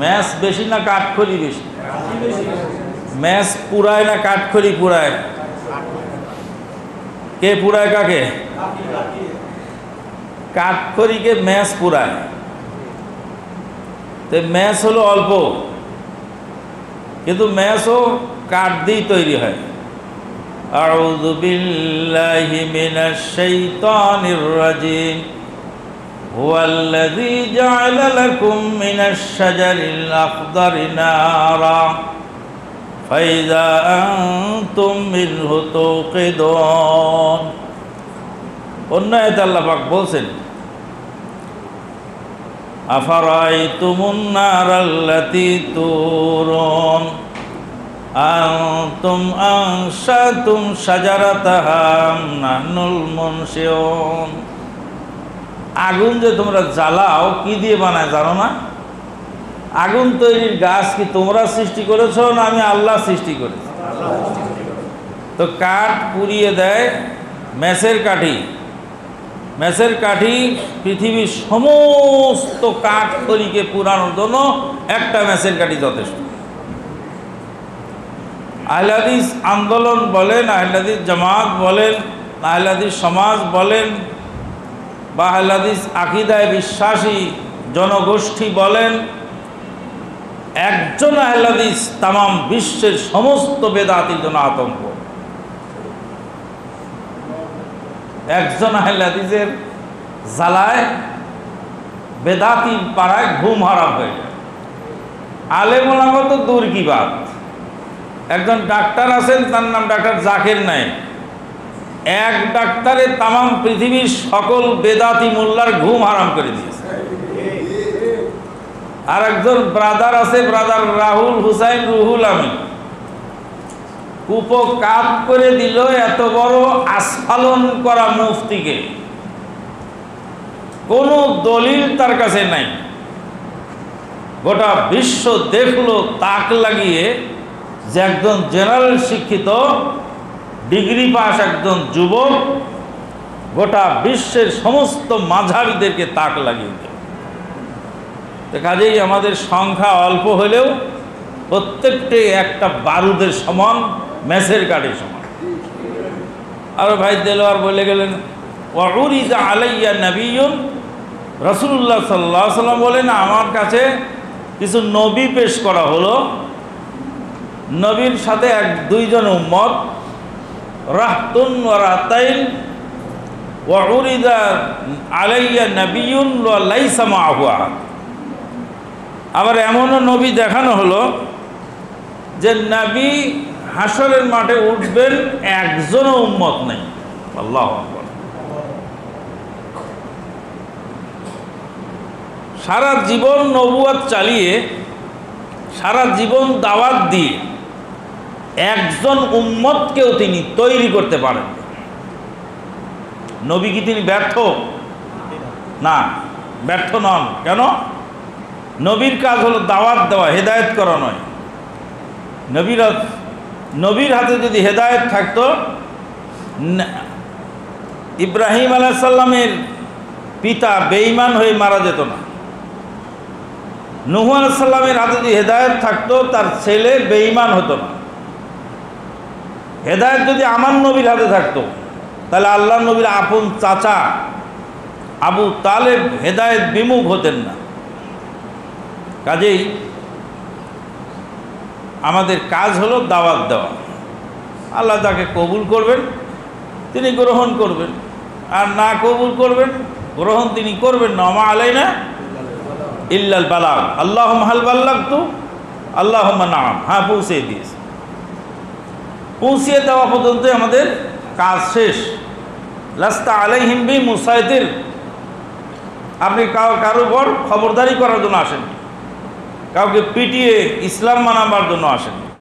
Match বেশি না কাঠখড়ি বেশি? ম্যাচ পুরায় না কাঠখড়ি পুরায়? কে পুরায় কাকে? কাঠখড়িকে ম্যাচ পুরায়। তো ম্যাচ হলো অল্প, কিন্তু ম্যাচও কাঠ দিয়েই তৈরি হয়। আউযু বিল্লাহি মিনাশ শাইতানির রাজিম। হুয়াল্লাযী জা'আলা লাকুম মিনাশ শাজারিল আখদারি নারা ফাইযা আনতুম মিনহু তুকিদুন। অন্য আয়াতে আল্লাহ পাক বলছেন, আফারাআইতুমুন নারাল্লাতী তুরুন আনতুম আনশাতুম শাজারাতাহা আম নাহনুল মুনশিউন। আগুন যে তোমরা জ্বালাও কি দিয়ে বানায় জানো না? আগুন তৈরির গাছ কি তোমরা সৃষ্টি করেছো না আমি আল্লাহ সৃষ্টি করেছি? তো কাঠ পুড়িয়ে দেয় মেসের কাঠি। মেসের কাঠি পৃথিবীর সমস্ত কাঠ খড়িকে পুরানোর জন্য একটা মেসের কাঠি যথেষ্ট। আহলে হাদিস আন্দোলন বলেন, আহলে হাদিস জামাত বলেন, আহলে হাদিস সমাজ বলেন, বা আহলে হাদিস আকীদায় বিশ্বাসী জনগোষ্ঠী বলেন, একজন আহলে হাদিস তামাম বিশ্বের সমস্ত বেদাতির জন্য আতঙ্ক। একজন আহলে হাদিসের জ্বালায় বেদাতির পাড়ায় ঘুম হারাম হয়ে যায়। আলেম ওলামা তো দূর কি বাত। একজন ডাক্তার আছেন, তার নাম ডাক্তার জাকির নায়েক। এক ডাক্তারে তামাম পৃথিবীর সকল বেদাতি মোল্লার ঘুম হারাম করে দিয়েছে। আর একজন ব্রাদার আছে, ব্রাদার রাহুল হুসাইন রুহুল আমিন, কুপকাত করে দিল এত বড় আস্ফালন করা মুফতিকে। কোনো দলিল তার কাছে নাই। গোটা বিশ্ব দেখলো তাক লাগিয়ে যে একজন জেনারেল শিক্ষিত ডিগ্রি পাস একজন যুবক গোটা বিশ্বের সমস্ত মাঝহাবিদেরকে তাক লাগিয়ে দেয়। তো কাজেই আমাদের সংখ্যা অল্প হলেও প্রত্যেকটি একটা বারুদের সমান, মেসের কাঠের সমান। আর ভাই দেলোয়ার বলে গেলেন, ওয়াউরিজা আলাইয়া নবিয়্যুন, রাসূলুল্লাহ সাল্লাল্লাহু আলাইহি ওয়াসাল্লাম বলেন আমার কাছে কিছু নবী পেশ করা হলো। নবীর সাথে দুইজন উম্মত, রাহতুন ওয়া রাহতাইন, ওয়াউরিজা আলাইয়া নবিয়্যুন ওয়া লাইসা মাআহু আহাদ। আবার এমনও নবী দেখানো হলো যে নবী হাসরের মাঠে উঠবেন, একজনও উম্মত নেই। আল্লাহু আকবার। সারা জীবন নবুয়ত চালিয়ে, সারা জীবন দাওয়াত দিয়ে একজন উম্মতকেও তিনি তৈরি করতে পারেন। নবী কি তিনি ব্যর্থ? না, ব্যর্থ নন। কেন? নবীর কাজ হলো দাওয়াত দেওয়া, হেদায়েত করা নয়। নবীর হাতে যদি হেদায়েত থাকতো, ইব্রাহিম আলাইহিস সালামের পিতা বেঈমান হয়ে মারা যেত না। নূহ আলাইহিস সালামের হাতে যদি হেদায়েত থাকতো, তার ছেলে বেঈমান হতো না। হেদায়েত যদি আমার নবীর হাতে থাকতো, তাহলে আল্লাহর নবীর আপন চাচা আবু তালেব হেদায়েত বিমুখ হতেন না। কাজেই আমাদের কাজ হলো দাওয়াত দেওয়া। আল্লাহ তাকে কবুল করবেন, তিনি গ্রহণ করবেন, আর না কবুল করবেন, গ্রহণ তিনি করবেন না। ওমা আলাইনা ইল্লাল বালাগ। আল্লাহুম্মা হাল বাল্লাগতু, আল্লাহুম্মা নাআম। হ্যাঁ, পৌঁছে দিয়েছে। পৌঁছিয়ে দেওয়া পর্যন্তই আমাদের কাজ শেষ। লাস্তা আলাইহিম বিমুসাইতির। আপনি কারোর উপর খবরদারি করার জন্য আসেন, কাউকে পিটিয়ে ইসলাম মানাবার জন্য আসেন।